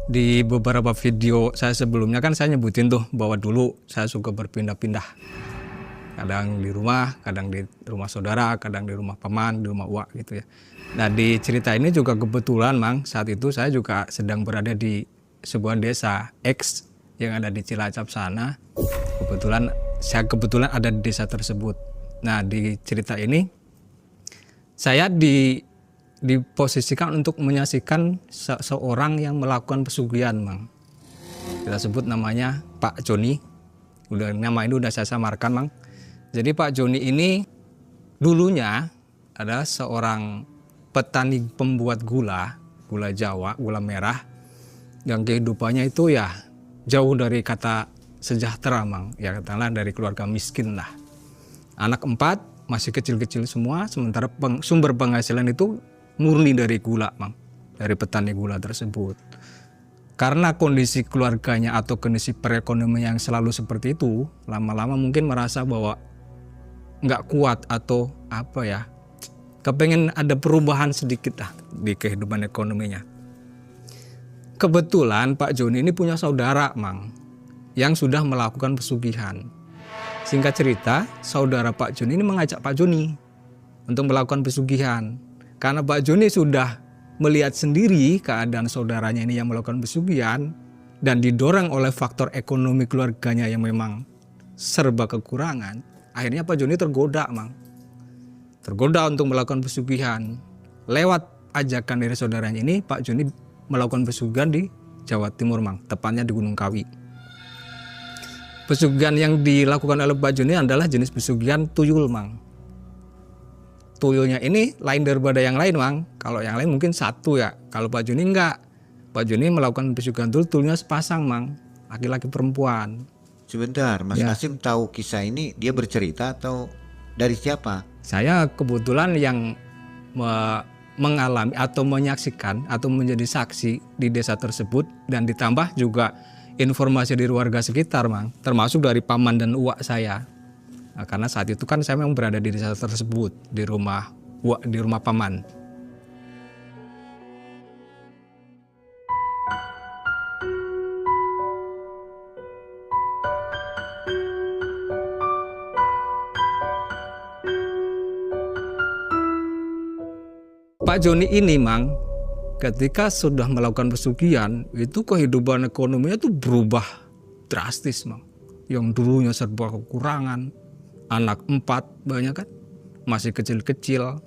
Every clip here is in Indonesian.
Di beberapa video saya sebelumnya kan saya nyebutin tuh bahwa dulu saya suka berpindah-pindah. Kadang di rumah, kadang di rumah saudara, kadang di rumah paman, di rumah uak gitu ya. Nah di cerita ini juga kebetulan Mang, saat itu saya juga sedang berada di sebuah desa X yang ada di Cilacap sana. Saya kebetulan ada di desa tersebut. Nah di cerita ini saya diposisikan untuk menyaksikan seseorang yang melakukan pesugihan, Mang. Kita sebut namanya Pak Joni. Nama ini udah saya samarkan, Mang. Jadi Pak Joni ini dulunya adalah seorang petani pembuat gula Jawa, gula merah, yang kehidupannya itu ya jauh dari kata sejahtera, Mang. Ya katakanlah dari keluarga miskin lah. Anak 4, masih kecil-kecil semua, sementara sumber penghasilan itu murni dari gula, Mang, dari petani gula tersebut. Karena kondisi keluarganya atau kondisi perekonomian yang selalu seperti itu, lama-lama mungkin merasa bahwa nggak kuat atau apa ya, kepengen ada perubahan sedikit lah di kehidupan ekonominya. Kebetulan Pak Joni ini punya saudara, Mang, yang sudah melakukan pesugihan. Singkat cerita, saudara Pak Joni ini mengajak Pak Joni untuk melakukan pesugihan. Karena Pak Joni sudah melihat sendiri keadaan saudaranya ini yang melakukan pesugihan dan didorong oleh faktor ekonomi keluarganya yang memang serba kekurangan, akhirnya Pak Joni tergoda, Mang. Tergoda untuk melakukan pesugihan. Lewat ajakan dari saudaranya ini, Pak Joni melakukan pesugihan di Jawa Timur, Mang, tepatnya di Gunung Kawi. Pesugihan yang dilakukan oleh Pak Joni adalah jenis pesugihan tuyul, Mang. Tuyulnya ini lain daripada yang lain, Mang. Kalau yang lain mungkin satu ya. Kalau Pak Joni enggak. Pak Joni melakukan pesugihan tuyulnya sepasang, Mang. Laki-laki perempuan. Sebentar, Mas Ya. Kasim tahu kisah ini dia bercerita atau dari siapa? Saya kebetulan yang mengalami atau menyaksikan atau menjadi saksi di desa tersebut, dan ditambah juga informasi dari warga sekitar, Mang. Termasuk dari paman dan uak saya. Nah, karena saat itu kan saya memang berada di desa tersebut, di rumah paman. Pak Joni ini, Mang, ketika sudah melakukan pesugihan, itu kehidupan ekonominya itu berubah drastis, Mang. Yang dulunya serba kekurangan, anak 4 banyak kan, masih kecil-kecil.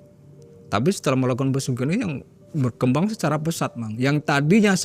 Tapi setelah melakukan pesugihan ini yang berkembang secara pesat, Mang. Yang tadinya